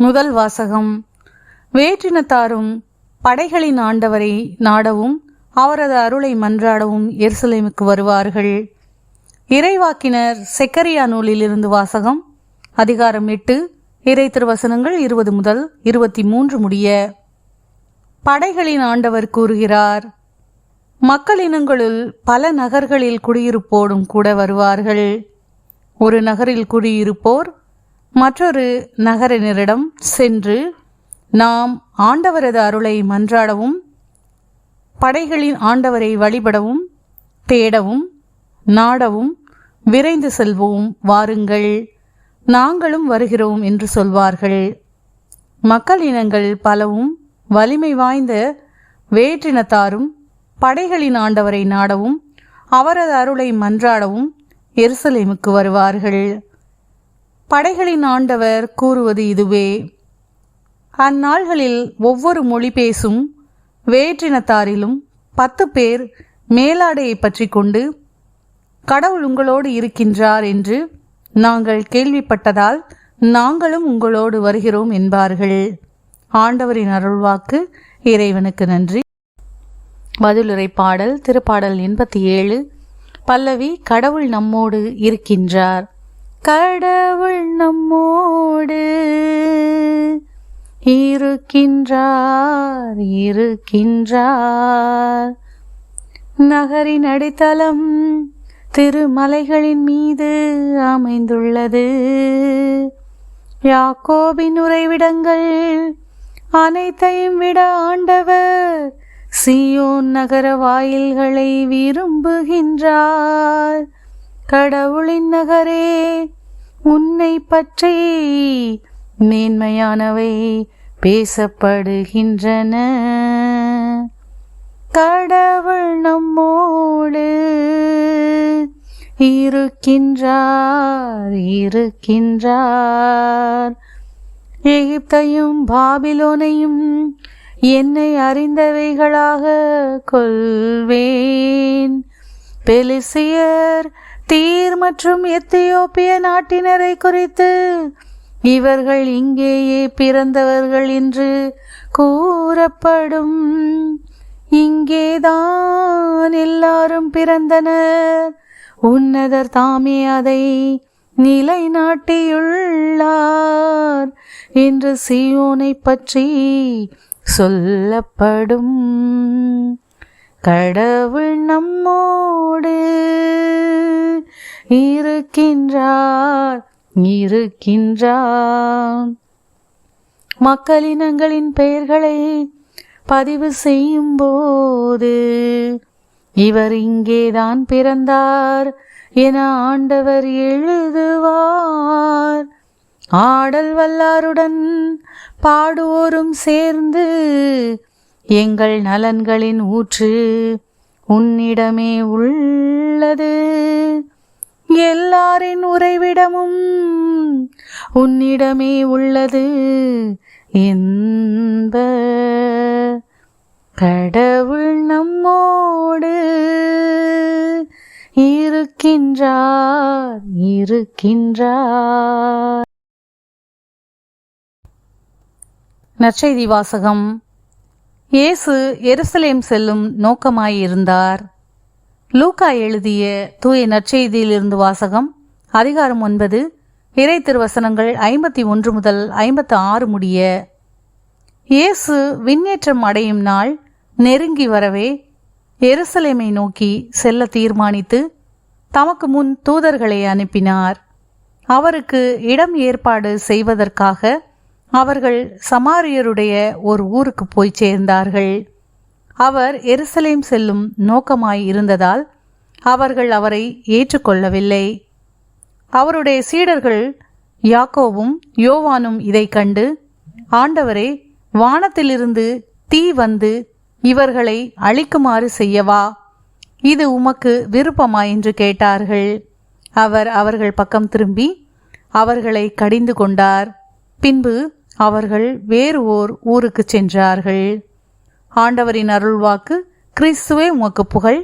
முதல் வாசகம். வேற்றினத்தாரும் படைகளின் ஆண்டவரை நாடவும் அவரது அருளை மன்றாடவும் எருசலேமுக்கு வருவார்கள். இறைவாக்கினர் செக்கரியா நூலிலிருந்து வாசகம். அதிகாரம் 8, இறை திருவசனங்கள் 20 முதல் 23 முடிய. படைகளின் ஆண்டவர் கூறுகிறார், மக்களினங்களுள் பல நகர்களில் குடியிருப்போடும் கூட வருவார்கள். ஒரு நகரில் குடியிருப்போர் மற்றொரு நகரினரிடம் சென்று, நாம் ஆண்டவரது அருளை மன்றாடவும் படைகளின் ஆண்டவரை வழிபடவும் தேடவும் நாடவும் விரைந்து செல்வோம், வாருங்கள், நாங்களும் வருகிறோம் என்று சொல்வார்கள். மக்களினங்கள் பலவும் வலிமை வாய்ந்த வேற்றினத்தாரும் படைகளின் ஆண்டவரை நாடவும் அவரது அருளை மன்றாடவும் எருசலேமுக்கு வருவார்கள். படைகளின் ஆண்டவர் கூறுவது இதுவே. அந்நாள்களில் ஒவ்வொரு மொழி பேசும் வேற்றினத்தாரிலும் 10 பேர் மேலாடையை பற்றி கொண்டு, கடவுள் உங்களோடு இருக்கின்றார் என்று நாங்கள் கேள்விப்பட்டதால் நாங்களும் உங்களோடு வருகிறோம் என்பார்கள். ஆண்டவரின் அருள்வாக்கு. இறைவனுக்கு நன்றி. பதிலுரை பாடல். திருப்பாடல் 87. பல்லவி. கடவுள் நம்மோடு இருக்கின்றார். கடவுள் நம்மோடு இருக்கின்றார் இருக்கின்றார். நகரின் அடித்தளம் திருமலைகளின் மீது அமைந்துள்ளது. யாக்கோபின் உறைவிடங்கள் அனைத்தையும் விட ஆண்டவர் சீயோன் நகர வாயில்களை விரும்புகின்றார். கடவுளின் நகரே, உன்னை பற்றி மேன்மையானவை பேசப்படுகின்றன. கடவுள் நம்மோடு இருக்கின்றார் இருக்கின்றார். எகிப்தையும் பாபிலோனையும் என்னை அறிந்தவைகளாக கொள்வேன். பெலிசியர், தீர் மற்றும் எத்தியோப்பிய நாட்டினரை குறித்து, இவர்கள் இங்கேயே பிறந்தவர்கள் என்று கூறப்படும். இங்கேதான் எல்லாரும் பிறந்தனர். உன்னதர் தாமே அதை நிலைநாட்டியுள்ளார் என்று சீயோனை பற்றி சொல்லப்படும். கடவுள் நம்மோடு இருக்கின்றார் இருக்கின்றார். மக்களினங்களின் பெயர்களை பதிவு செய்யும் போது, இவர் இங்கேதான் பிறந்தார் என ஆண்டவர் எழுதுவார். ஆடல் வல்லாருடன் பாடுவோரும் சேர்ந்து, எங்கள் நலன்களின் ஊற்று உன்னிடமே உள்ளது, எல்லாரின் உறைவிடமும் உன்னிடமே உள்ளது என்ப. கடவுள் நம்மோடு இருக்கின்றார் இருக்கின்றார். நற்செய்தி வாசகம். இயேசு எருசலேம் செல்லும் நோக்கமாயிருந்தார். லூக்கா எழுதிய தூய நற்செய்தியிலிருந்து வாசகம். அதிகாரம் 9, இறை திருவசனங்கள் 51 முதல் 56 முடிய. இயேசு விண்ணேற்றம் அடையும் நாள் நெருங்கி வரவே எருசலேமை நோக்கி செல்ல தீர்மானித்து தமக்கு முன் தூதர்களை அனுப்பினார். அவருக்கு இடம் ஏற்பாடு செய்வதற்காக அவர்கள் சமாரியருடைய ஒரு ஊருக்கு போய் சேர்ந்தார்கள். அவர் எருசலேம் செல்லும் நோக்கமாய் இருந்ததால் அவர்கள் அவரை ஏற்றுக்கொள்ளவில்லை. அவருடைய சீடர்கள் யாக்கோவும் யோவானும் இதை கண்டு, ஆண்டவரே, வானத்திலிருந்து தீ வந்து இவர்களை அழிக்குமாறு செய்யவா? இது உமக்கு விருப்பமா என்று கேட்டார்கள். அவர் அவர்கள் பக்கம் திரும்பி அவர்களை கடிந்து கொண்டார். பின்பு அவர்கள் வேறு ஓர் ஊருக்கு சென்றார்கள். ஆண்டவரின் அருள்வாக்கு. கிறிஸ்துவே உமக்கு புகழ்.